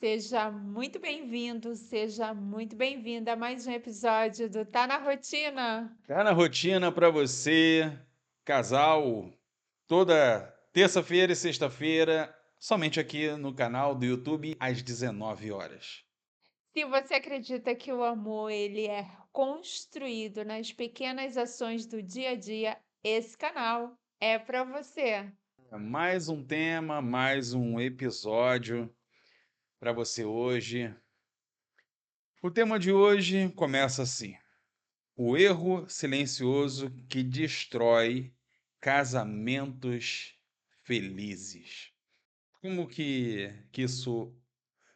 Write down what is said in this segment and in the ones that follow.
Seja muito bem-vindo, seja muito bem-vinda a mais um episódio do Tá na Rotina. Tá na rotina para você, casal, toda terça-feira e sexta-feira, somente aqui no canal do YouTube às 19 horas. Se você acredita que o amor ele é construído nas pequenas ações do dia a dia, esse canal é para você. Mais um tema, mais um episódio para você hoje. O tema de hoje começa assim: o erro silencioso que destrói casamentos felizes. Como que isso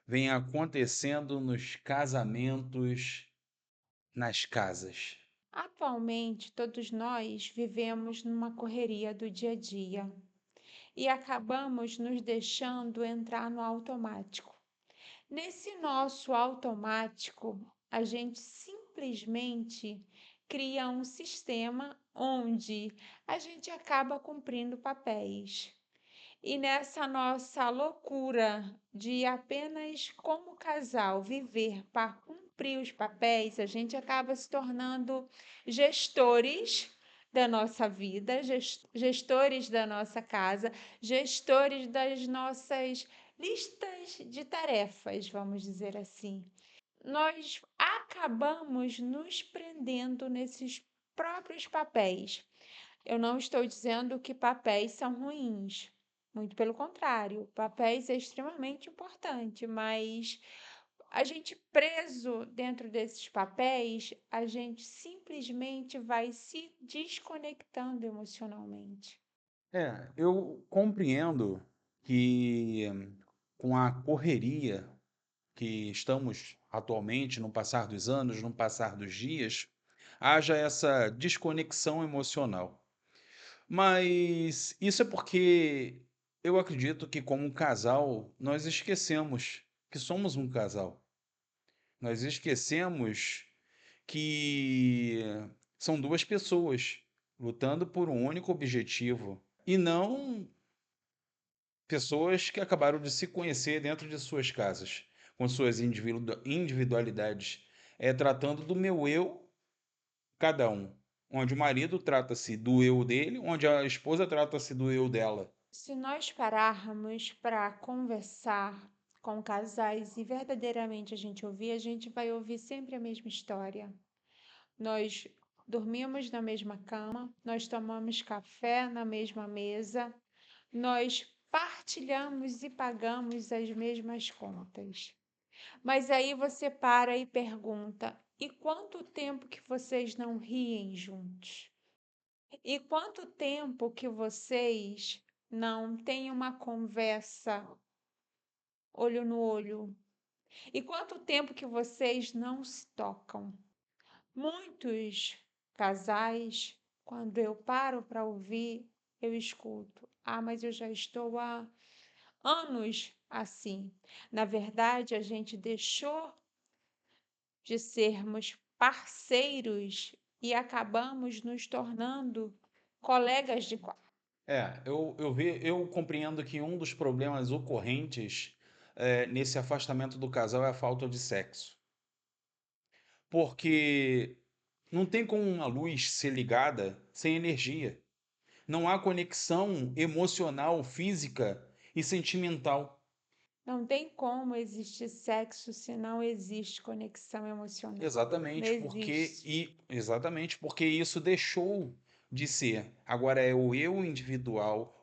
vem acontecendo nos casamentos, nas casas? Atualmente, todos nós vivemos numa correria do dia a dia e acabamos nos deixando entrar no automático. Nesse nosso automático, a gente simplesmente cria um sistema onde a gente acaba cumprindo papéis. E nessa nossa loucura de apenas como casal viver para cumprir os papéis, a gente acaba se tornando gestores da nossa vida, gestores da nossa casa, gestores das nossas listas de tarefas, vamos dizer assim. Nós acabamos nos prendendo nesses próprios papéis. Eu não estou dizendo que papéis são ruins, muito pelo contrário, papéis é extremamente importante, mas a gente preso dentro desses papéis, a gente simplesmente vai se desconectando emocionalmente. Eu compreendo que com a correria que estamos atualmente, no passar dos anos, no passar dos dias, haja essa desconexão emocional. Mas isso é porque eu acredito que, como casal, nós esquecemos que somos um casal. Nós esquecemos que são duas pessoas lutando por um único objetivo e não pessoas que acabaram de se conhecer dentro de suas casas, com suas individualidades, tratando do meu eu, cada um. Onde o marido trata-se do eu dele, onde a esposa trata-se do eu dela. Se nós pararmos para conversar com casais e verdadeiramente a gente ouvir, a gente vai ouvir sempre a mesma história. Nós dormimos na mesma cama, nós tomamos café na mesma mesa, nós partilhamos e pagamos as mesmas contas. Mas aí você para e pergunta: e quanto tempo que vocês não riem juntos? E quanto tempo que vocês não têm uma conversa olho no olho? E quanto tempo que vocês não se tocam? Muitos casais, quando eu paro para ouvir, eu escuto: ah, mas eu já estou há anos assim. Na verdade, a gente deixou de sermos parceiros e acabamos nos tornando colegas de quarto. Eu compreendo que um dos problemas ocorrentes nesse afastamento do casal é a falta de sexo. Porque não tem como uma luz ser ligada sem energia. Não há conexão emocional, física e sentimental. Não tem como existir sexo se não existe conexão emocional. Não existe. Exatamente porque isso deixou de ser. Agora é o ele individual,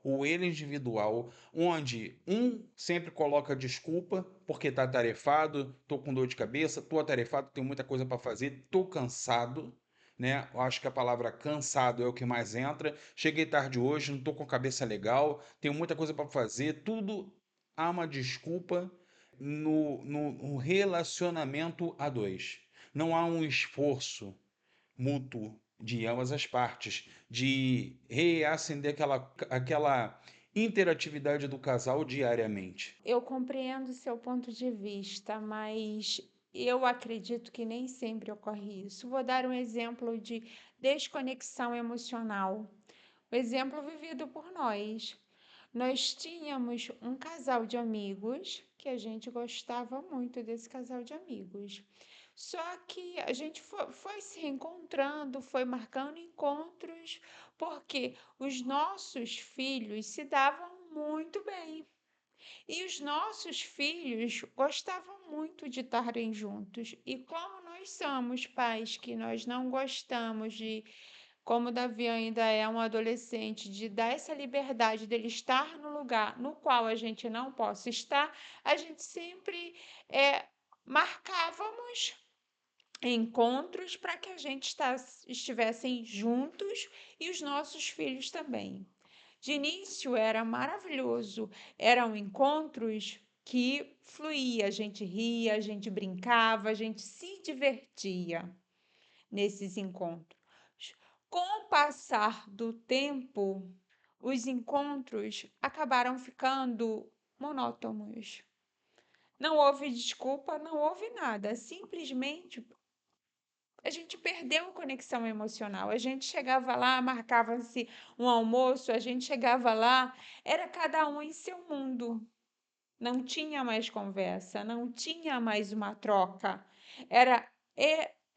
onde um sempre coloca desculpa porque tá atarefado, tô com dor de cabeça, tô atarefado, tenho muita coisa para fazer, tô cansado, né? Eu acho que a palavra cansado é o que mais entra. Cheguei tarde hoje, não tô com a cabeça legal, tenho muita coisa para fazer, tudo há uma desculpa no relacionamento a dois. Não há um esforço mútuo de ambas as partes de reacender aquela interatividade do casal diariamente. Eu compreendo seu ponto de vista, mas eu acredito que nem sempre ocorre isso. Vou dar um exemplo de desconexão emocional. O exemplo vivido por nós. Nós tínhamos um casal de amigos que a gente gostava muito desse casal de amigos. Só que a gente foi se reencontrando, foi marcando encontros, porque os nossos filhos se davam muito bem. E os nossos filhos gostavam muito de estarem juntos. E como nós somos pais que nós não gostamos de, como o Davi ainda é um adolescente, de dar essa liberdade dele estar no lugar no qual a gente não possa estar, a gente sempre marcávamos encontros para que a gente estivessem juntos e os nossos filhos também. De início era maravilhoso, eram encontros que fluía, a gente ria, a gente brincava, a gente se divertia nesses encontros. Com o passar do tempo, os encontros acabaram ficando monótonos. Não houve desculpa, não houve nada, simplesmente a gente perdeu a conexão emocional. A gente chegava lá, marcava-se um almoço, a gente chegava lá, era cada um em seu mundo. Não tinha mais conversa, não tinha mais uma troca. Era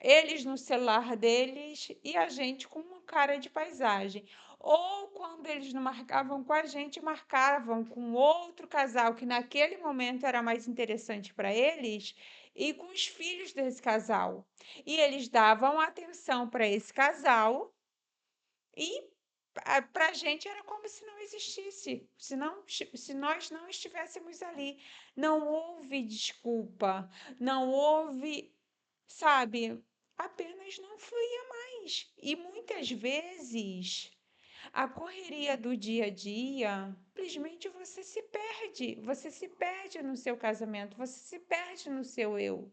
eles no celular deles e a gente com uma cara de paisagem. Ou quando eles não marcavam com a gente, marcavam com outro casal que naquele momento era mais interessante para eles e com os filhos desse casal. E eles davam atenção para esse casal e para a gente era como se não existisse, se nós não estivéssemos ali. Não houve desculpa, não houve, sabe, apenas não fluía mais. E muitas vezes a correria do dia a dia, simplesmente você se perde no seu casamento, você se perde no seu eu.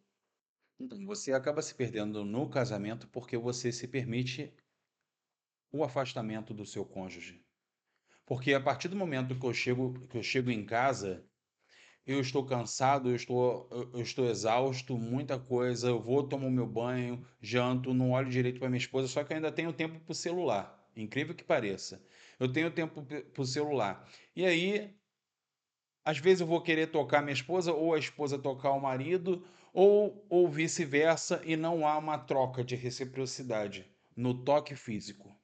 Então você acaba se perdendo no casamento porque você se permite o afastamento do seu cônjuge. Porque a partir do momento que eu chego em casa, eu estou cansado, eu estou exausto, muita coisa, eu vou, tomo meu banho, janto, não olho direito para minha esposa, só que eu ainda tenho tempo para o celular, incrível que pareça. Eu tenho tempo para o celular. E aí, às vezes eu vou querer tocar minha esposa, ou a esposa tocar o marido, ou vice-versa, e não há uma troca de reciprocidade no toque físico.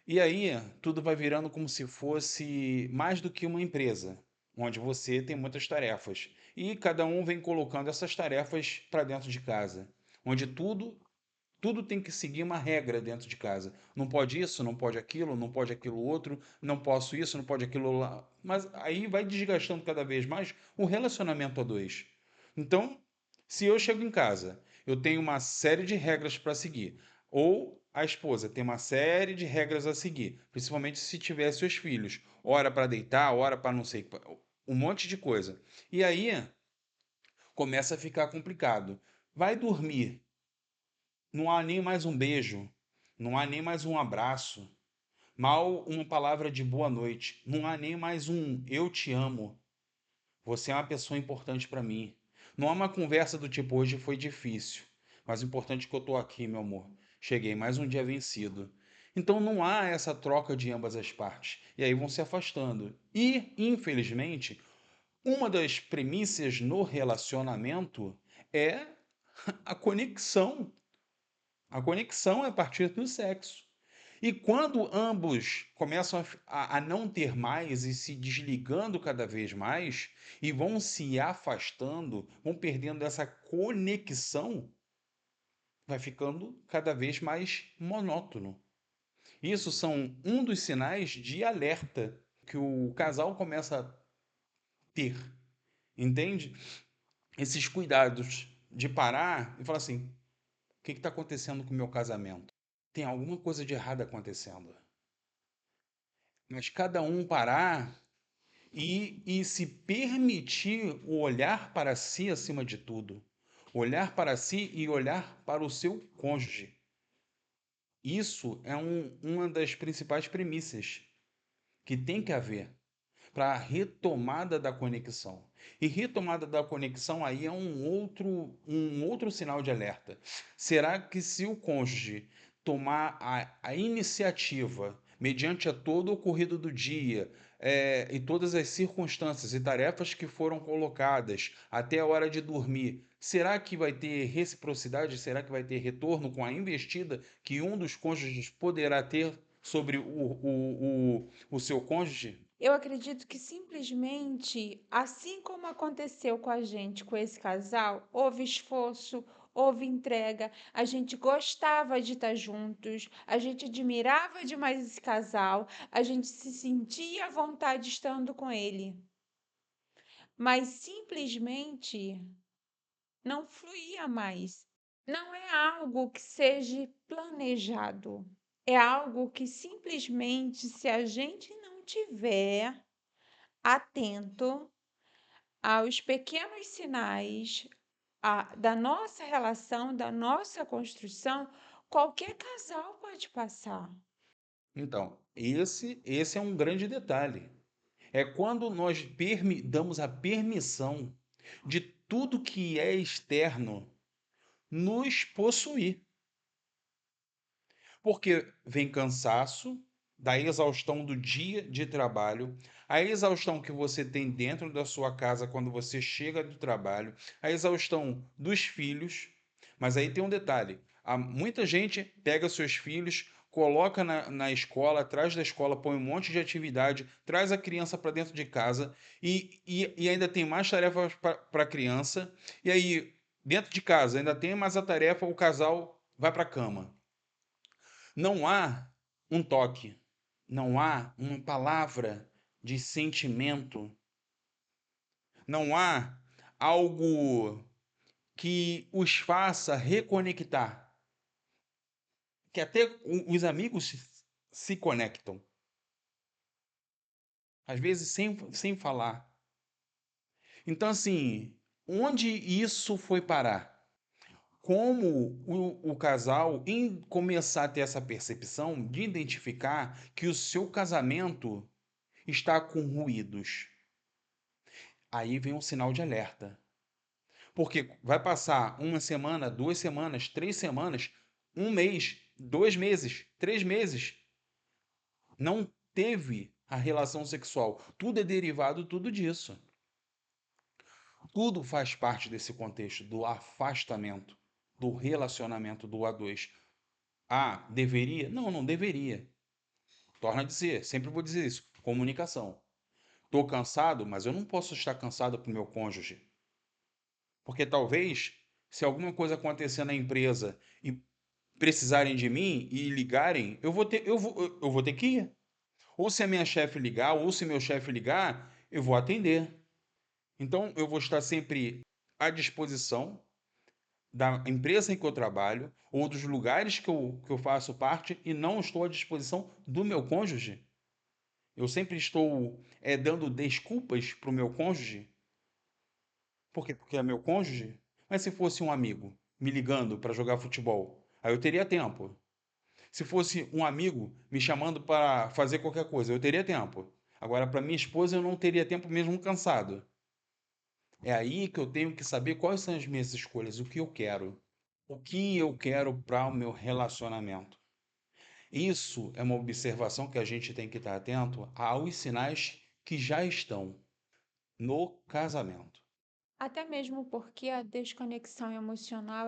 E aí, tudo vai virando como se fosse mais do que uma empresa, onde você tem muitas tarefas. E cada um vem colocando essas tarefas para dentro de casa, onde tudo tem que seguir uma regra dentro de casa. Não pode isso, não pode aquilo, não pode aquilo outro, não posso isso, não pode aquilo lá. Mas aí vai desgastando cada vez mais o relacionamento a dois. Então, se eu chego em casa, eu tenho uma série de regras para seguir, ou a esposa tem uma série de regras a seguir, principalmente se tiver seus filhos, hora para deitar, hora para não sei, um monte de coisa. E aí começa a ficar complicado. Vai dormir, não há nem mais um beijo, não há nem mais um abraço, mal uma palavra de boa noite, não há nem mais um eu te amo, você é uma pessoa importante para mim. Não há uma conversa do tipo hoje foi difícil, mas o importante é que eu tô aqui, meu amor. Cheguei mais um dia vencido. Então não há essa troca de ambas as partes. E aí vão se afastando. E, infelizmente, uma das premissas no relacionamento é a conexão. A conexão é a partir do sexo. E quando ambos começam a não ter mais e se desligando cada vez mais, e vão se afastando, vão perdendo essa conexão, vai ficando cada vez mais monótono. Isso são um dos sinais de alerta que o casal começa a ter, entende? Esses cuidados de parar e falar assim: o que está acontecendo com o meu casamento? Tem alguma coisa de errado acontecendo. Mas cada um parar e se permitir o olhar para si acima de tudo. Olhar para si e olhar para o seu cônjuge. Isso é uma das principais premissas que tem que haver para a retomada da conexão. E retomada da conexão aí é um outro sinal de alerta. Será que se o cônjuge tomar a iniciativa, mediante a todo o ocorrido do dia, e todas as circunstâncias e tarefas que foram colocadas até a hora de dormir, será que vai ter reciprocidade? Será que vai ter retorno com a investida que um dos cônjuges poderá ter sobre o seu cônjuge? Eu acredito que simplesmente, assim como aconteceu com a gente, com esse casal, houve esforço, houve entrega, a gente gostava de estar juntos, a gente admirava demais esse casal, a gente se sentia à vontade estando com ele, mas simplesmente não fluía mais. Não é algo que seja planejado, é algo que simplesmente, se a gente não tiver atento aos pequenos sinais da nossa relação, da nossa construção, qualquer casal pode passar. Então, esse é um grande detalhe. É quando nós damos a permissão de tudo que é externo nos possuir. Porque vem cansaço, da exaustão do dia de trabalho, a exaustão que você tem dentro da sua casa quando você chega do trabalho, a exaustão dos filhos. Mas aí tem um detalhe: muita gente pega seus filhos, coloca na escola, atrás da escola, põe um monte de atividade, traz a criança para dentro de casa e ainda tem mais tarefas para a criança. E aí, dentro de casa, ainda tem mais a tarefa, o casal vai para a cama. Não há um toque, não há uma palavra de sentimento, não há algo que os faça reconectar, que até os amigos se conectam, às vezes sem falar. Então, assim, onde isso foi parar? Como o casal começar a ter essa percepção de identificar que o seu casamento está com ruídos. Aí vem um sinal de alerta. Porque vai passar uma semana, 2 semanas, 3 semanas, um mês, 2 meses, 3 meses. Não teve a relação sexual. Tudo é derivado tudo disso. Tudo faz parte desse contexto do afastamento, do relacionamento do A2. Ah, deveria? Não, não deveria. Torna a dizer, sempre vou dizer isso. Comunicação. Estou cansado, mas eu não posso estar cansado para o meu cônjuge. Porque talvez, se alguma coisa acontecer na empresa e precisarem de mim e ligarem, eu vou ter que ir. Ou se a minha chefe ligar, ou se meu chefe ligar, eu vou atender. Então, eu vou estar sempre à disposição da empresa em que eu trabalho ou dos lugares que eu faço parte e não estou à disposição do meu cônjuge. Eu sempre estou dando desculpas para o meu cônjuge. Por quê? Porque é meu cônjuge? Mas se fosse um amigo me ligando para jogar futebol, aí eu teria tempo. Se fosse um amigo me chamando para fazer qualquer coisa, eu teria tempo. Agora, para minha esposa, eu não teria tempo mesmo cansado. É aí que eu tenho que saber quais são as minhas escolhas, o que eu quero. O que eu quero para o meu relacionamento. Isso é uma observação que a gente tem que estar atento aos sinais que já estão no casamento. Até mesmo porque a desconexão emocional,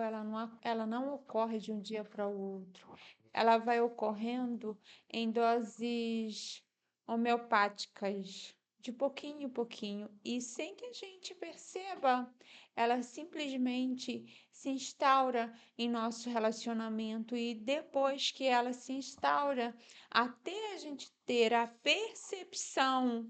ela não ocorre de um dia para o outro. Ela vai ocorrendo em doses homeopáticas, de pouquinho em pouquinho, e sem que a gente perceba, ela simplesmente se instaura em nosso relacionamento, e depois que ela se instaura, até a gente ter a percepção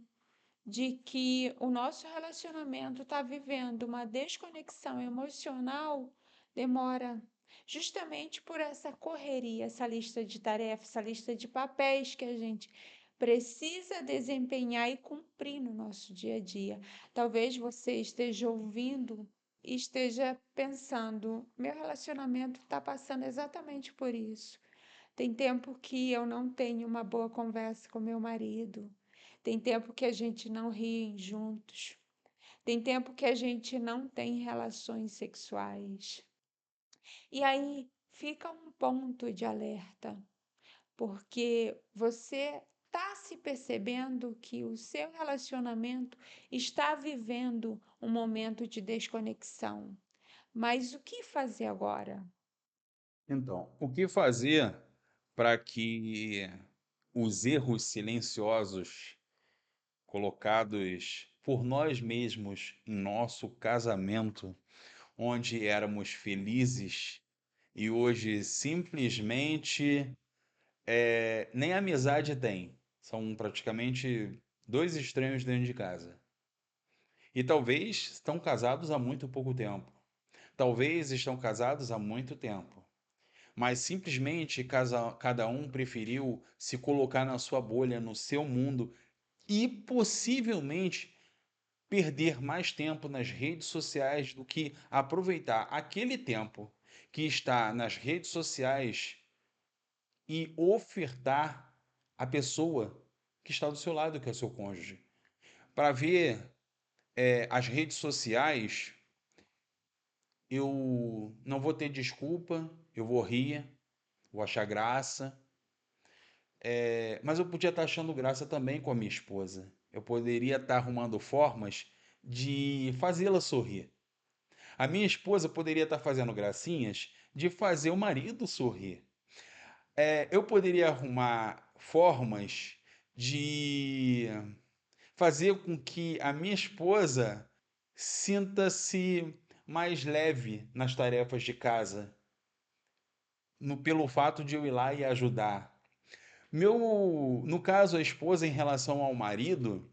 de que o nosso relacionamento está vivendo uma desconexão emocional, demora. Justamente por essa correria, essa lista de tarefas, essa lista de papéis que a gente precisa desempenhar e cumprir no nosso dia a dia. Talvez você esteja ouvindo e esteja pensando: meu relacionamento está passando exatamente por isso. Tem tempo que eu não tenho uma boa conversa com meu marido. Tem tempo que a gente não ri juntos. Tem tempo que a gente não tem relações sexuais. E aí fica um ponto de alerta, porque você Está se percebendo que o seu relacionamento está vivendo um momento de desconexão. Mas o que fazer agora? Então, o que fazer para que os erros silenciosos colocados por nós mesmos em nosso casamento, onde éramos felizes e hoje simplesmente nem amizade tem. São praticamente dois estranhos dentro de casa. E talvez estão casados há muito pouco tempo. Talvez estão casados há muito tempo. Mas simplesmente cada um preferiu se colocar na sua bolha, no seu mundo e possivelmente perder mais tempo nas redes sociais do que aproveitar aquele tempo que está nas redes sociais e ofertar à pessoa que está do seu lado, que é o seu cônjuge. Para ver as redes sociais, eu não vou ter desculpa, eu vou rir, vou achar graça, mas eu podia estar achando graça também com a minha esposa. Eu poderia estar arrumando formas de fazê-la sorrir. A minha esposa poderia estar fazendo gracinhas de fazer o marido sorrir. Eu poderia arrumar formas de fazer com que a minha esposa sinta-se mais leve nas tarefas de casa, pelo fato de eu ir lá e ajudar. No caso, a esposa em relação ao marido,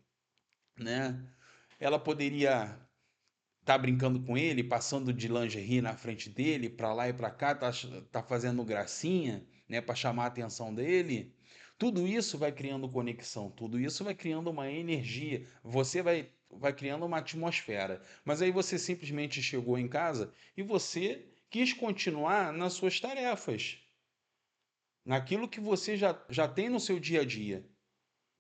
né? Ela poderia estar brincando com ele, passando de lingerie na frente dele, para lá e para cá, tá fazendo gracinha, né, para chamar a atenção dele. Tudo isso vai criando conexão, tudo isso vai criando uma energia. Você vai criando uma atmosfera. Mas aí você simplesmente chegou em casa e você quis continuar nas suas tarefas, naquilo que você já tem no seu dia a dia,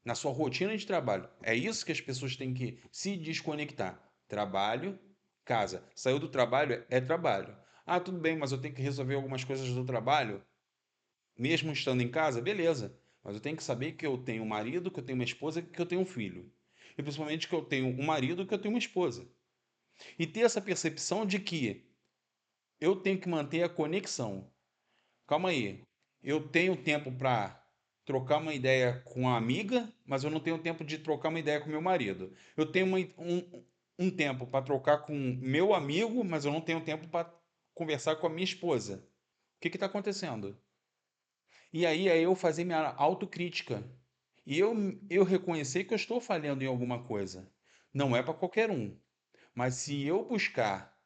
na sua rotina de trabalho. É isso que as pessoas têm que se desconectar. Trabalho, casa. Saiu do trabalho, é trabalho. Ah, tudo bem, mas eu tenho que resolver algumas coisas do trabalho, mesmo estando em casa? Beleza. Mas eu tenho que saber que eu tenho um marido, que eu tenho uma esposa, que eu tenho um filho. E principalmente que eu tenho um marido, que eu tenho uma esposa. E ter essa percepção de que eu tenho que manter a conexão. Calma aí. Eu tenho tempo para trocar uma ideia com a amiga, mas eu não tenho tempo de trocar uma ideia com meu marido. Eu tenho um tempo para trocar com meu amigo, mas eu não tenho tempo para conversar com a minha esposa. O que está acontecendo? E aí é eu fazer minha autocrítica. E eu reconhecer que eu estou falhando em alguma coisa. Não é para qualquer um. Mas se eu buscar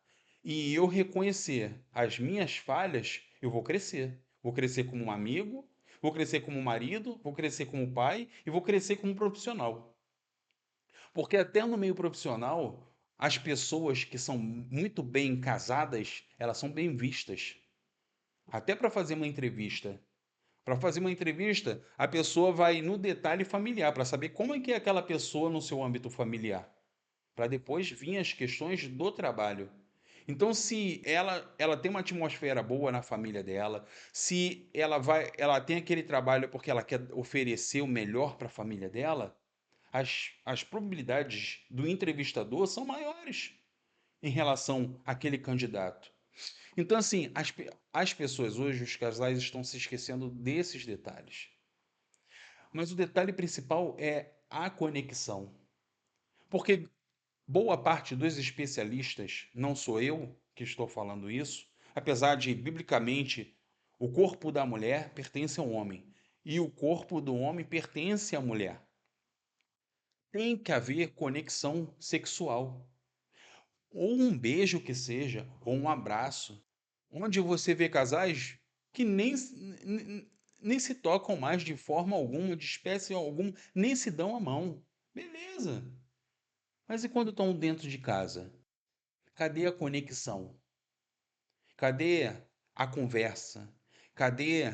e eu reconhecer as minhas falhas, eu vou crescer. Vou crescer como um amigo, vou crescer como marido, vou crescer como pai e vou crescer como profissional. Porque até no meio profissional, as pessoas que são muito bem casadas, elas são bem vistas. Até para fazer uma entrevista. Para fazer uma entrevista, a pessoa vai no detalhe familiar, para saber como é que é aquela pessoa no seu âmbito familiar, para depois vir as questões do trabalho. Então, se ela tem uma atmosfera boa na família dela, se ela tem aquele trabalho porque ela quer oferecer o melhor para a família dela, as probabilidades do entrevistador são maiores em relação àquele candidato. Então, assim, as pessoas hoje, os casais, estão se esquecendo desses detalhes. Mas o detalhe principal é a conexão. Porque boa parte dos especialistas, não sou eu que estou falando isso, apesar de, biblicamente, o corpo da mulher pertence ao homem e o corpo do homem pertence à mulher. Tem que haver conexão sexual, ou um beijo que seja, ou um abraço, onde você vê casais que nem se tocam mais de forma alguma, de espécie alguma, nem se dão a mão. Beleza. Mas e quando estão dentro de casa? Cadê a conexão? Cadê a conversa? Cadê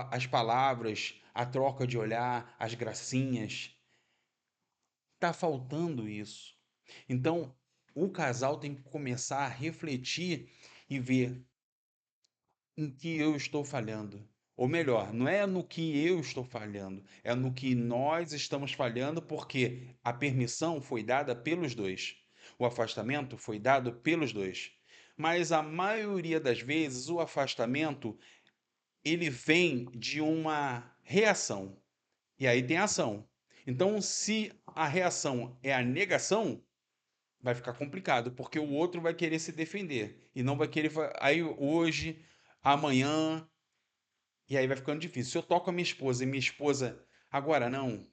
as palavras, a troca de olhar, as gracinhas? Tá faltando isso. Então, o casal tem que começar a refletir e ver em que eu estou falhando, Ou melhor, não é no que eu estou falhando, é no que nós estamos falhando, porque a permissão foi dada pelos dois. O afastamento foi dado pelos dois. Mas a maioria das vezes o afastamento ele vem de uma reação. E aí tem a ação. Então, se a reação é a negação, vai ficar complicado, porque o outro vai querer se defender e não vai querer aí hoje, amanhã, e aí vai ficando difícil. Se eu toco a minha esposa e minha esposa agora não.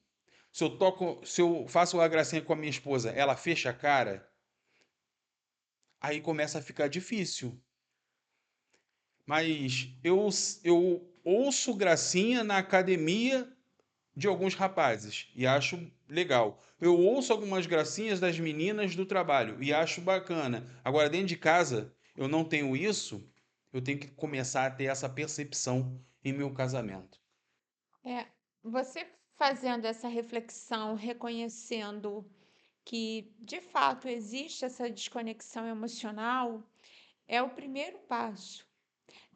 Se eu faço uma gracinha com a minha esposa, ela fecha a cara, aí começa a ficar difícil. Mas eu ouço gracinha na academia de alguns rapazes e acho legal. Eu ouço algumas gracinhas das meninas do trabalho e acho bacana. Agora, dentro de casa, eu não tenho isso, eu tenho que começar a ter essa percepção em meu casamento. É, você fazendo essa reflexão, reconhecendo que de fato existe essa desconexão emocional, é o primeiro passo.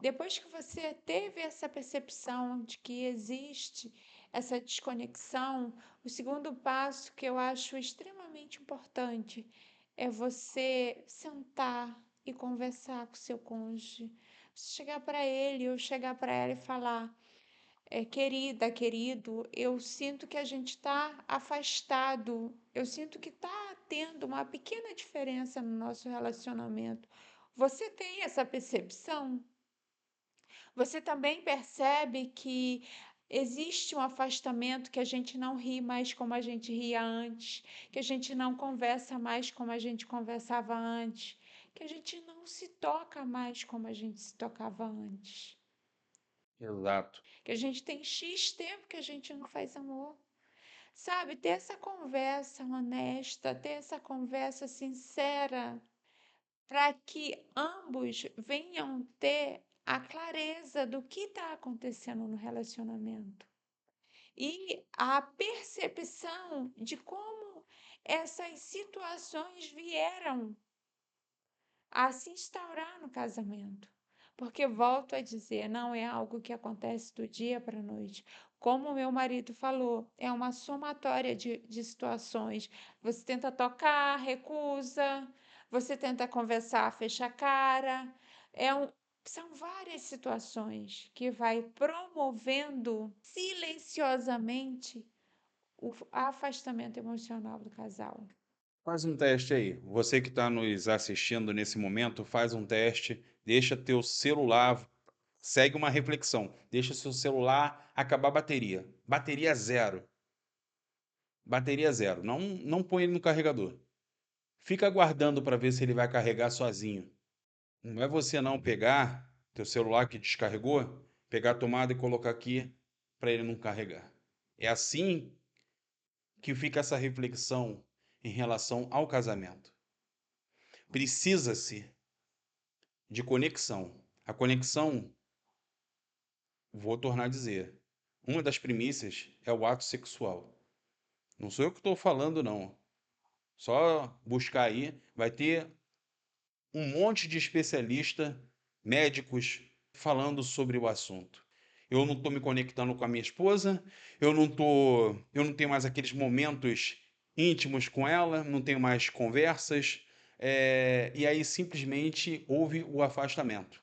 Depois que você teve essa percepção de que existe essa desconexão, o segundo passo que eu acho extremamente importante é você sentar e conversar com seu cônjuge. Você chegar para ele ou chegar para ela e falar: querida, querido, eu sinto que a gente está afastado, eu sinto que está tendo uma pequena diferença no nosso relacionamento. Você tem essa percepção? Você também percebe que existe um afastamento, que a gente não ri mais como a gente ria antes, que a gente não conversa mais como a gente conversava antes, que a gente não se toca mais como a gente se tocava antes, Exato. que a gente tem X tempo que a gente não faz amor. Sabe, ter essa conversa honesta, ter essa conversa sincera, para que ambos venham ter a clareza do que está acontecendo no relacionamento e a percepção de como essas situações vieram a se instaurar no casamento. Porque, volto a dizer, não é algo que acontece do dia para a noite. Como o meu marido falou, é uma somatória de situações. Você tenta tocar, recusa, você tenta conversar, fecha a cara. São várias situações que vai promovendo silenciosamente o afastamento emocional do casal. Faz um teste aí. Você que está nos assistindo nesse momento, faz um teste, deixa teu celular, segue uma reflexão, deixa seu celular acabar a bateria. Bateria zero. Bateria zero. Não põe ele no carregador. Fica aguardando para ver se ele vai carregar sozinho. Não é você não pegar teu celular que descarregou, pegar a tomada e colocar aqui para ele não carregar. É assim que fica essa reflexão em relação ao casamento. Precisa-se de conexão. A conexão, vou tornar a dizer, uma das primícias é o ato sexual. Não sou eu que estou falando, não. Só buscar aí, vai ter um monte de especialista, médicos, falando sobre o assunto. Eu não estou me conectando com a minha esposa, eu não tenho mais aqueles momentos íntimos com ela, não tenho mais conversas, e aí simplesmente houve o afastamento.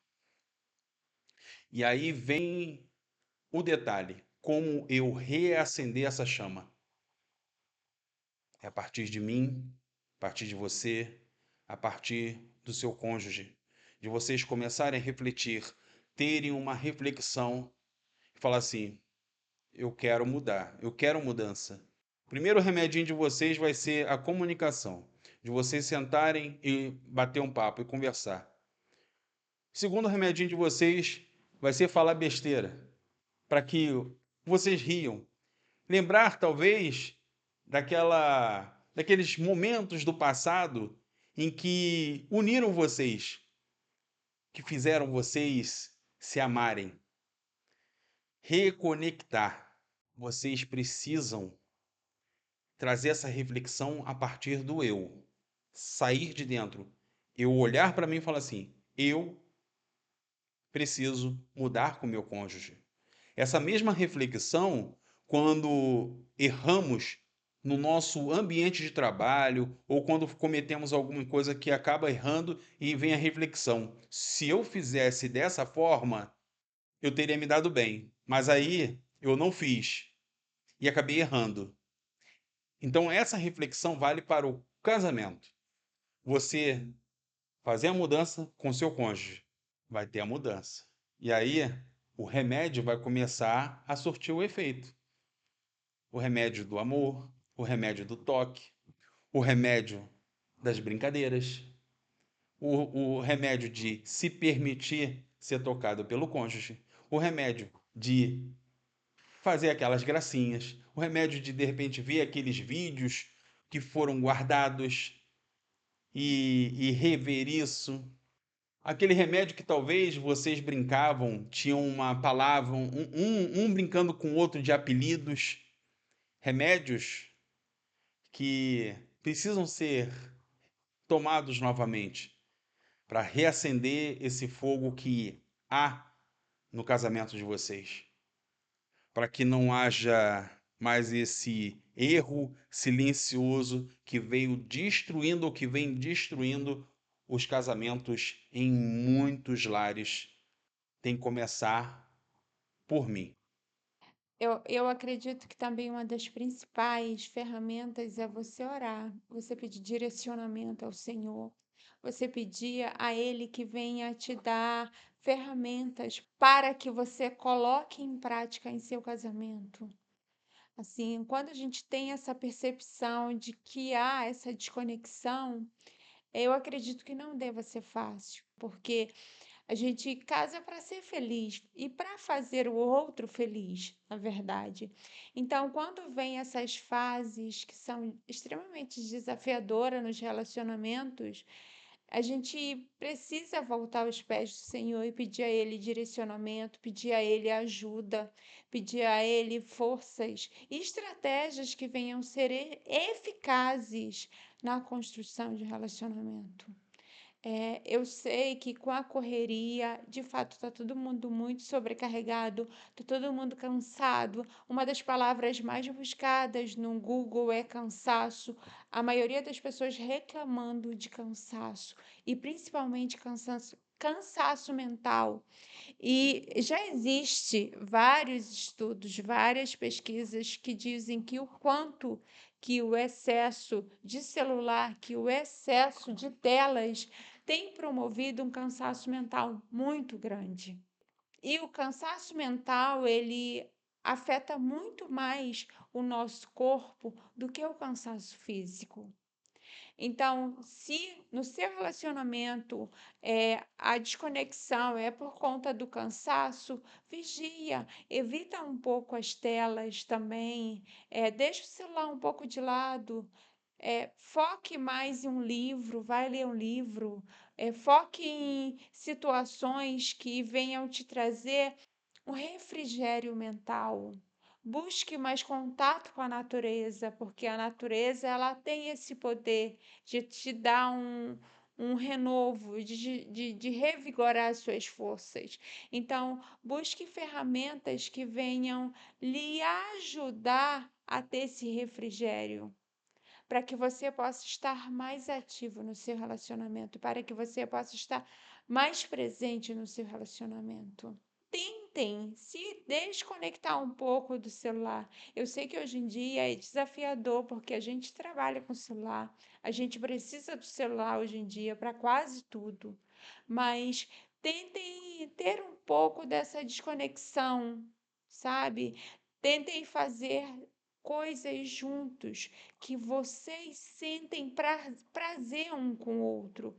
E aí vem o detalhe: como eu reacender essa chama? É a partir de mim, a partir de você, a partir do seu cônjuge, de vocês começarem a refletir, terem uma reflexão e falar assim: eu quero mudar, eu quero mudança. O primeiro remedinho de vocês vai ser a comunicação, de vocês sentarem e bater um papo e conversar. O segundo remedinho de vocês vai ser falar besteira, para que vocês riam. Lembrar, talvez, daqueles momentos do passado em que uniram vocês, que fizeram vocês se amarem. Reconectar. Vocês precisam trazer essa reflexão a partir do eu. Sair de dentro. Eu olhar para mim e falar assim: eu preciso mudar com o meu cônjuge. Essa mesma reflexão, quando erramos no nosso ambiente de trabalho ou quando cometemos alguma coisa que acaba errando e vem a reflexão: se eu fizesse dessa forma, eu teria me dado bem, mas aí eu não fiz e acabei errando. Então, essa reflexão vale para o casamento. Você fazer a mudança com seu cônjuge, vai ter a mudança. E aí, o remédio vai começar a surtir o efeito. O remédio do amor, o remédio do toque, o remédio das brincadeiras, o remédio de se permitir ser tocado pelo cônjuge, o remédio de fazer aquelas gracinhas, o remédio de repente ver aqueles vídeos que foram guardados e rever isso. Aquele remédio que talvez vocês brincavam, tinham uma palavra, um brincando com o outro de apelidos. Remédios que precisam ser tomados novamente para reacender esse fogo que há no casamento de vocês, para que não haja mais esse erro silencioso que veio destruindo ou que vem destruindo os casamentos em muitos lares. Tem que começar por mim. Eu acredito que também uma das principais ferramentas é você orar, você pedir direcionamento ao Senhor, você pedir a Ele que venha te dar ferramentas para que você coloque em prática em seu casamento. Assim, quando a gente tem essa percepção de que há essa desconexão, eu acredito que não deva ser fácil, porque a gente casa para ser feliz e para fazer o outro feliz, na verdade. Então, quando vem essas fases que são extremamente desafiadoras nos relacionamentos, a gente precisa voltar aos pés do Senhor e pedir a Ele direcionamento, pedir a Ele ajuda, pedir a Ele forças e estratégias que venham ser eficazes na construção de relacionamento. Eu sei que com a correria, de fato, está todo mundo muito sobrecarregado, está todo mundo cansado. Uma das palavras mais buscadas no Google é cansaço. A maioria das pessoas reclamando de cansaço, e principalmente cansaço mental. E já existe vários estudos, várias pesquisas que dizem que o quanto que o excesso de celular, que o excesso de telas tem promovido um cansaço mental muito grande. E o cansaço mental, ele afeta muito mais o nosso corpo do que o cansaço físico. Então, se no seu relacionamento a desconexão é por conta do cansaço, vigia, evita um pouco as telas também, deixa o celular um pouco de lado, foque mais em um livro, vai ler um livro, foque em situações que venham te trazer um refrigério mental. Busque mais contato com a natureza, porque a natureza ela tem esse poder de te dar um renovo, de revigorar as suas forças. Então, busque ferramentas que venham lhe ajudar a ter esse refrigério, para que você possa estar mais ativo no seu relacionamento, para que você possa estar mais presente no seu relacionamento. Tentem se desconectar um pouco do celular. Eu sei que hoje em dia é desafiador porque a gente trabalha com celular, a gente precisa do celular hoje em dia para quase tudo, mas tentem ter um pouco dessa desconexão, sabe? Tentem fazer coisas juntos que vocês sentem prazer um com o outro.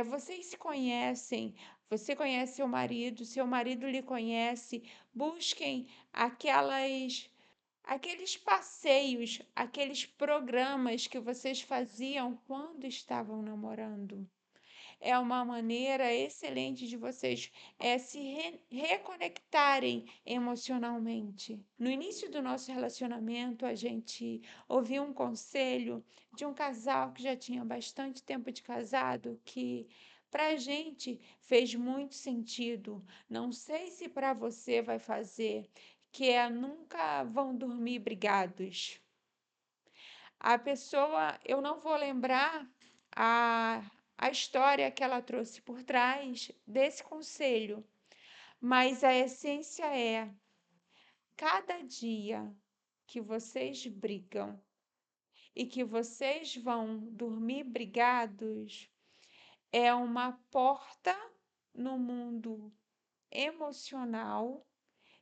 Vocês se conhecem, você conhece seu marido lhe conhece. Busquem aqueles passeios, aqueles programas que vocês faziam quando estavam namorando. É uma maneira excelente de vocês se reconectarem emocionalmente. No início do nosso relacionamento, a gente ouviu um conselho de um casal que já tinha bastante tempo de casado, que Para a gente fez muito sentido. Não sei se para você vai fazer, que é nunca vão dormir brigados. A pessoa, eu não vou lembrar a, a história que ela trouxe por trás desse conselho, mas a essência é: cada dia que vocês brigam e que vocês vão dormir brigados é uma porta no mundo emocional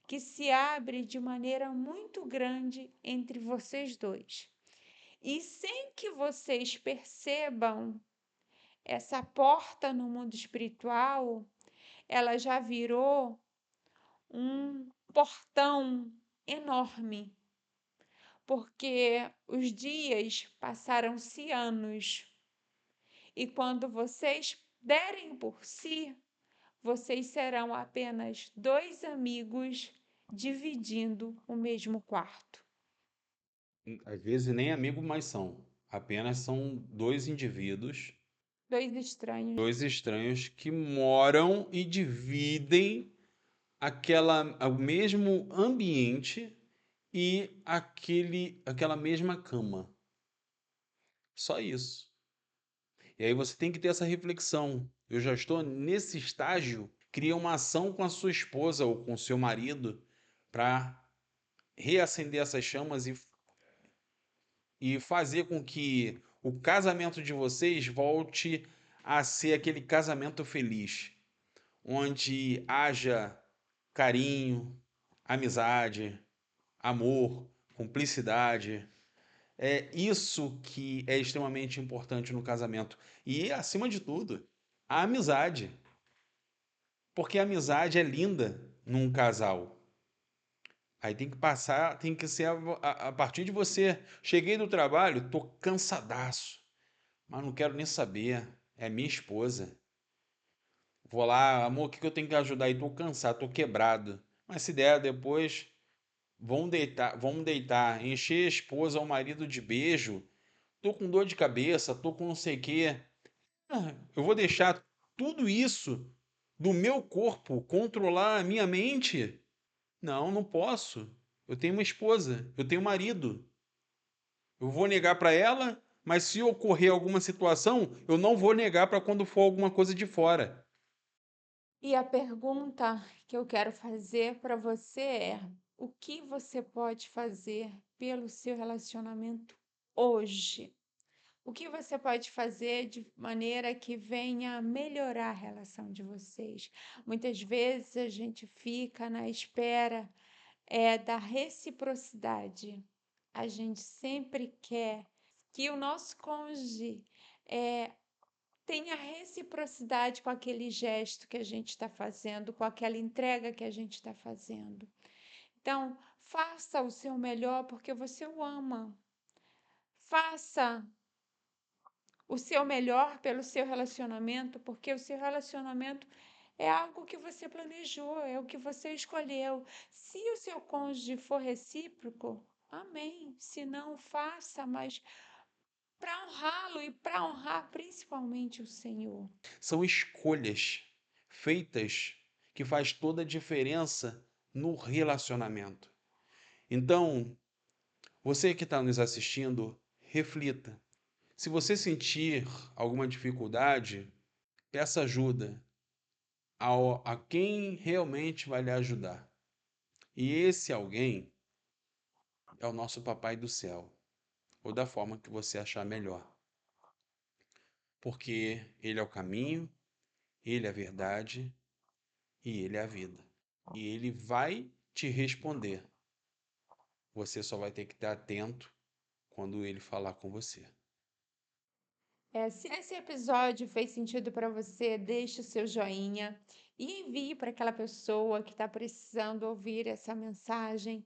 que se abre de maneira muito grande entre vocês dois. E sem que vocês percebam, essa porta no mundo espiritual, ela já virou um portão enorme, porque os dias passaram-se anos, e quando vocês derem por si, vocês serão apenas dois amigos dividindo o mesmo quarto. Às vezes nem amigos mais são. Apenas são Dois estranhos. dois estranhos que moram e dividem o mesmo ambiente e aquela mesma cama. Só isso. E aí você tem que ter essa reflexão. Eu já estou nesse estágio, cria uma ação com a sua esposa ou com o seu marido para reacender essas chamas e fazer com que o casamento de vocês volte a ser aquele casamento feliz, onde haja carinho, amizade, amor, cumplicidade. É isso que é extremamente importante no casamento. E, acima de tudo, a amizade. Porque a amizade é linda num casal. Aí tem que passar, tem que ser a partir de você. Cheguei do trabalho, tô cansadaço, mas não quero nem saber. É minha esposa. Vou lá, amor, o que que eu tenho que ajudar aí? Tô cansado, tô quebrado. Mas se der, depois vamos deitar, encher a esposa ou o marido de beijo. Tô com dor de cabeça, tô com não sei o quê. Eu vou deixar tudo isso do meu corpo controlar a minha mente? Não, não posso. Eu tenho uma esposa, eu tenho um marido. Eu vou negar para ela, mas se ocorrer alguma situação, eu não vou negar para quando for alguma coisa de fora. E a pergunta que eu quero fazer para você é: o que você pode fazer pelo seu relacionamento hoje? O que você pode fazer de maneira que venha melhorar a relação de vocês? Muitas vezes a gente fica na espera da reciprocidade. A gente sempre quer que o nosso cônjuge eh, tenha reciprocidade com aquele gesto que a gente está fazendo, com aquela entrega que a gente está fazendo. Então, faça o seu melhor porque você o ama. Faça o seu melhor pelo seu relacionamento, porque o seu relacionamento é algo que você planejou, é o que você escolheu. Se o seu cônjuge for recíproco, amém. Se não, faça, mas para honrá-lo e para honrar principalmente o Senhor. São escolhas feitas que faz toda a diferença no relacionamento. Então, você que está nos assistindo, reflita. Se você sentir alguma dificuldade, peça ajuda a quem realmente vai lhe ajudar. E esse alguém é o nosso Papai do Céu, ou da forma que você achar melhor. Porque Ele é o caminho, Ele é a verdade e Ele é a vida. E Ele vai te responder. Você só vai ter que estar atento quando Ele falar com você. Se esse episódio fez sentido para você, deixe o seu joinha e envie para aquela pessoa que está precisando ouvir essa mensagem.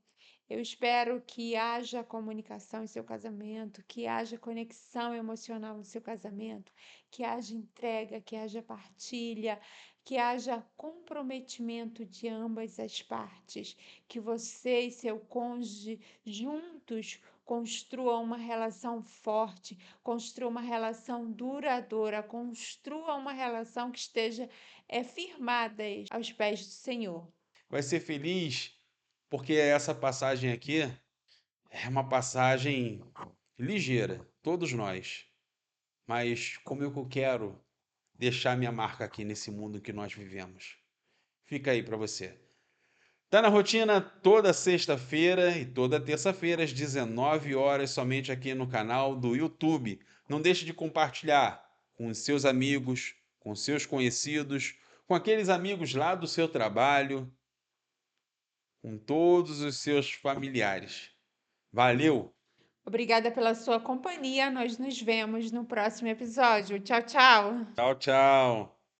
Eu espero que haja comunicação em seu casamento, que haja conexão emocional no seu casamento, que haja entrega, que haja partilha, que haja comprometimento de ambas as partes, que você e seu cônjuge juntos construa uma relação forte, construa uma relação duradoura, construa uma relação que esteja firmada aos pés do Senhor. Vai ser feliz porque essa passagem aqui é uma passagem ligeira, todos nós. Mas como eu quero deixar minha marca aqui nesse mundo que nós vivemos? Fica aí para você. Tá na rotina toda sexta-feira e toda terça-feira às 19 horas somente aqui no canal do YouTube. Não deixe de compartilhar com os seus amigos, com seus conhecidos, com aqueles amigos lá do seu trabalho, com todos os seus familiares. Valeu! Obrigada pela sua companhia. Nós nos vemos no próximo episódio. Tchau, tchau. Tchau, tchau!